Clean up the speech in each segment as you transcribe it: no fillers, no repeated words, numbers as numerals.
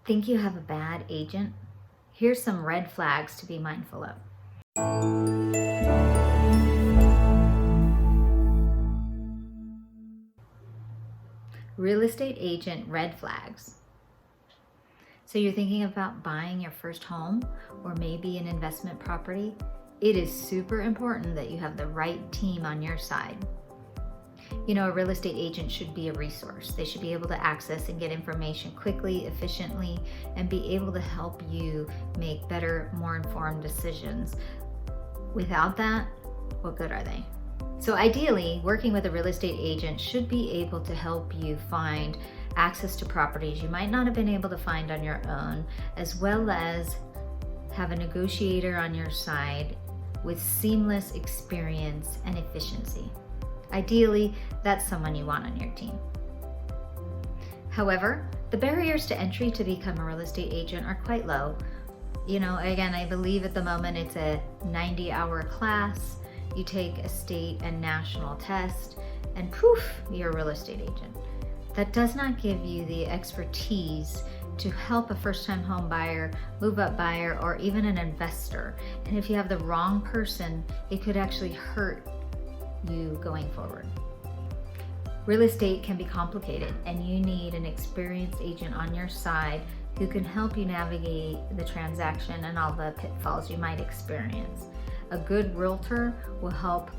Think you have a bad agent? Here's some red flags to be mindful of. Real estate agent red flags. So you're thinking about buying your first home or maybe an investment property? It is super important that you have the right team on your side. You know, a real estate agent should be a resource. They should be able to access and get information quickly, efficiently, and be able to help you make better, more informed decisions. Without that, what good are they? So ideally, working with a real estate agent should be able to help you find access to properties you might not have been able to find on your own, as well as have a negotiator on your side with seamless experience and efficiency. Ideally, that's someone you want on your team. However, the barriers to entry to become a real estate agent are quite low. You know, again, I believe at the moment it's a 90-hour class. You take a state and national test, and poof, you're a real estate agent. That does not give you the expertise to help a first-time home buyer, move-up buyer, or even an investor. And if you have the wrong person, it could actually hurt you going forward. Real estate can be complicated, and you need an experienced agent on your side who can help you navigate the transaction and all the pitfalls you might experience. A good realtor will help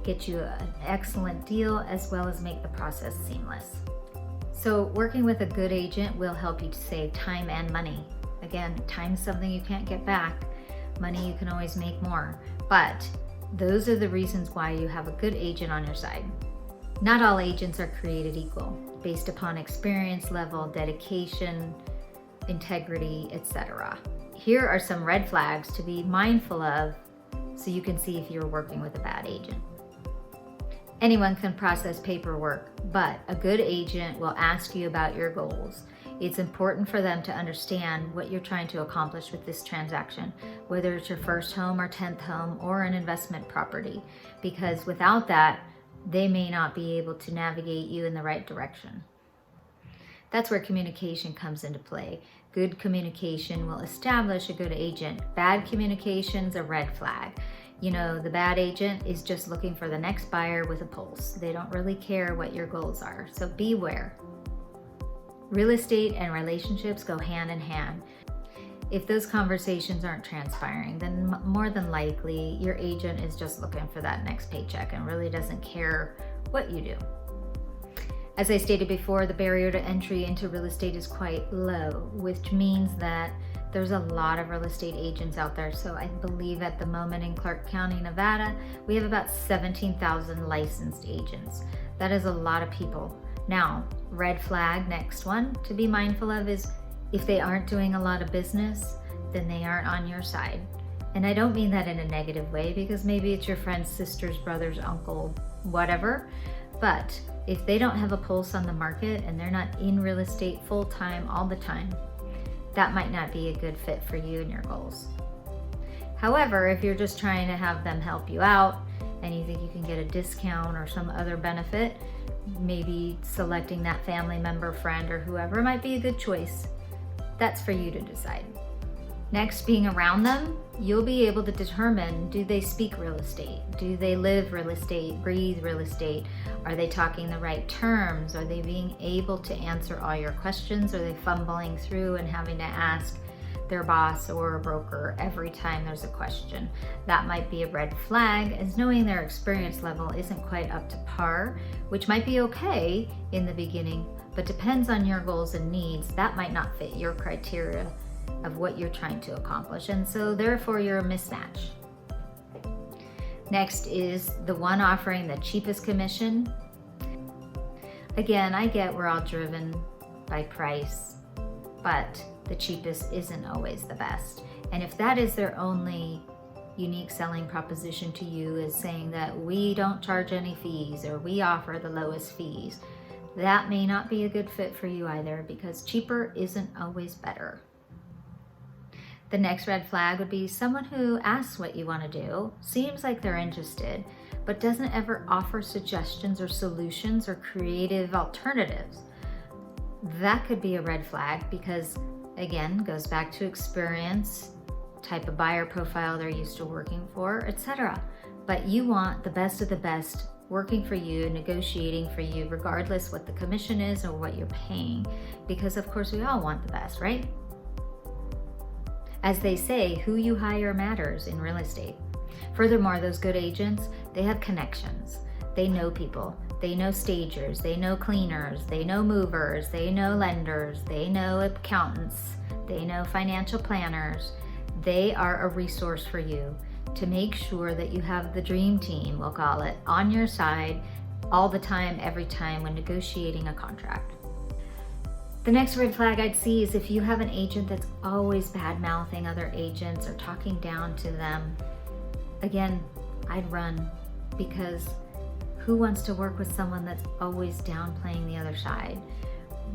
get you an excellent deal as well as make the process seamless. So working with a good agent will help you to save time and money. Again, time's something you can't get back. Money you can always make more. But those are the reasons why you have a good agent on your side. Not all agents are created equal, based upon experience level, dedication, integrity, etc. Here are some red flags to be mindful of so you can see if you're working with a bad agent. Anyone can process paperwork, but a good agent will ask you about your goals. It's important for them to understand what you're trying to accomplish with this transaction, whether it's your first home or 10th home or an investment property, because without that, they may not be able to navigate you in the right direction. That's where communication comes into play. Good communication will establish a good agent. Bad communication's a red flag. You know, the bad agent is just looking for the next buyer with a pulse. They don't really care what your goals are, so beware. Real estate and relationships go hand in hand. If those conversations aren't transpiring, then more than likely your agent is just looking for that next paycheck and really doesn't care what you do. As I stated before, the barrier to entry into real estate is quite low, which means that there's a lot of real estate agents out there. So I believe at the moment in Clark County, Nevada, we have about 17,000 licensed agents. That is a lot of people. Now, red flag, next one to be mindful of is if they aren't doing a lot of business, then they aren't on your side. And I don't mean that in a negative way, because maybe it's your friend's sister's brother's uncle, whatever. But if they don't have a pulse on the market and they're not in real estate full-time all the time, that might not be a good fit for you and your goals. However, if you're just trying to have them help you out and you think you can get a discount or some other benefit, maybe selecting that family member, friend, or whoever might be a good choice. That's for you to decide. Next, being around them, you'll be able to determine, do they speak real estate? Do they live real estate, breathe real estate? Are they talking the right terms? Are they being able to answer all your questions? Are they fumbling through and having to ask their boss or a broker every time there's a question? That might be a red flag, as knowing their experience level isn't quite up to par, which might be okay in the beginning, but depends on your goals and needs. That might not fit your criteria of what you're trying to accomplish, and so therefore you're a mismatch. Next is the one offering the cheapest commission. Again, I get we're all driven by price, but the cheapest isn't always the best. And if that is their only unique selling proposition to you, is saying that we don't charge any fees or we offer the lowest fees, that may not be a good fit for you either, because cheaper isn't always better. The next red flag would be someone who asks what you want to do, seems like they're interested, but doesn't ever offer suggestions or solutions or creative alternatives. That could be a red flag, because Again, goes back to experience, type of buyer profile they're used to working for, etc. But you want the best of the best working for you, negotiating for you, regardless what the commission is or what you're paying, because of course we all want the best, right? As they say, who you hire matters in real estate. Furthermore, those good agents, they have connections. They know people. They know stagers. They know cleaners. They know movers. They know lenders. They know accountants. They know financial planners. They are a resource for you to make sure that you have the dream team, we'll call it, on your side all the time, every time when negotiating a contract. The next red flag I'd see is if you have an agent that's always bad-mouthing other agents or talking down to them. Again, I'd run, because who wants to work with someone that's always downplaying the other side?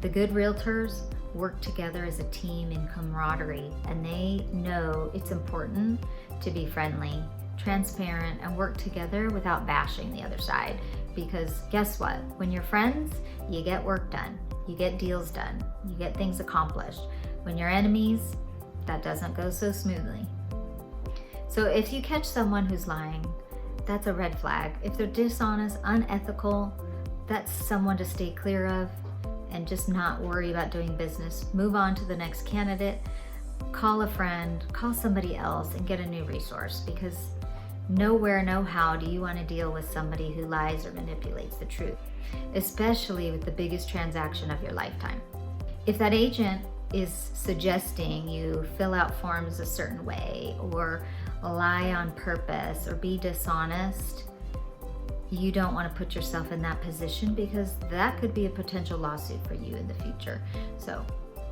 The good realtors work together as a team in camaraderie, and they know it's important to be friendly, transparent, and work together without bashing the other side. Because guess what? When you're friends, you get work done, you get deals done, you get things accomplished. When you're enemies, that doesn't go so smoothly. So if you catch someone who's lying, that's a red flag. If they're dishonest, unethical, that's someone to stay clear of and just not worry about doing business. Move on to the next candidate, call a friend, call somebody else, and get a new resource, because nowhere, no how do you want to deal with somebody who lies or manipulates the truth, especially with the biggest transaction of your lifetime. If that agent is suggesting you fill out forms a certain way or lie on purpose or be dishonest, you don't want to put yourself in that position, because that could be a potential lawsuit for you in the future. So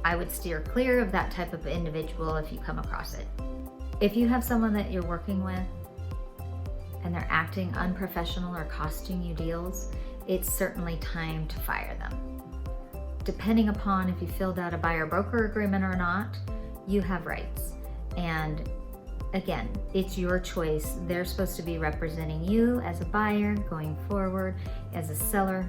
I would steer clear of that type of individual if you come across it. If you have someone that you're working with and they're acting unprofessional or costing you deals, it's certainly time to fire them. Depending upon if you filled out a buyer-broker agreement or not, you have rights. And again, it's your choice. They're supposed to be representing you as a buyer going forward. As a seller,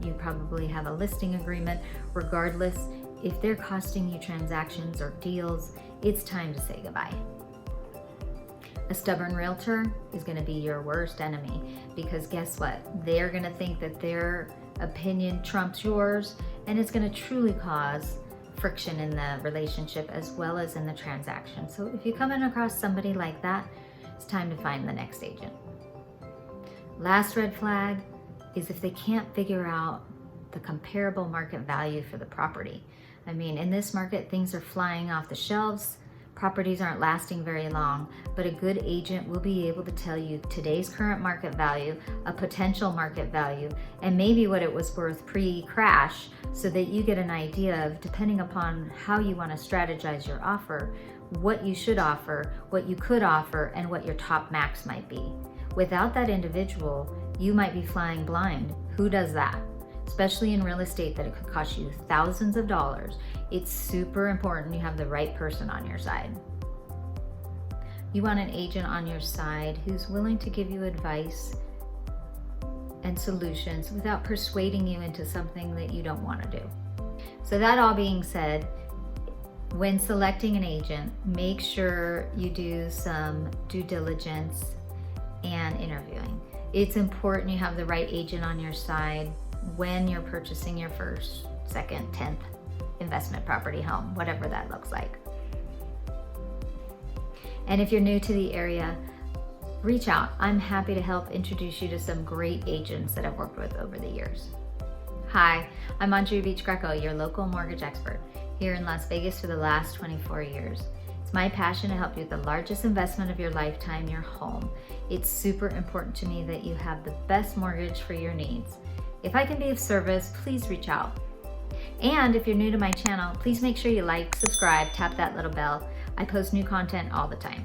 you probably have a listing agreement. Regardless, if they're costing you transactions or deals, it's time to say goodbye. A stubborn realtor is going to be your worst enemy, because guess what? They're going to think that their opinion trumps yours, and it's going to truly cause friction in the relationship as well as in the transaction. So if you come in across somebody like that, it's time to find the next agent. Last red flag is if they can't figure out the comparable market value for the property. I mean, in this market, things are flying off the shelves. Properties aren't lasting very long, but a good agent will be able to tell you today's current market value, a potential market value, and maybe what it was worth pre-crash, so that you get an idea of, depending upon how you want to strategize your offer, what you should offer, what you could offer, and what your top max might be. Without that individual, you might be flying blind. Who does that? Especially in real estate, that it could cost you thousands of dollars. It's super important you have the right person on your side. You want an agent on your side who's willing to give you advice and solutions without persuading you into something that you don't want to do. So that all being said, when selecting an agent, make sure you do some due diligence and interviewing. It's important you have the right agent on your side when you're purchasing your first, second, 10th investment property home, whatever that looks like. And if you're new to the area, reach out. I'm happy to help introduce you to some great agents that I've worked with over the years. Hi, I'm Aundrea Beach-Greco, your local mortgage expert here in Las Vegas for the last 24 years. It's my passion to help you with the largest investment of your lifetime, your home. It's super important to me that you have the best mortgage for your needs. If I can be of service, please reach out. And if you're new to my channel, please make sure you like, subscribe, tap that little bell. I post new content all the time.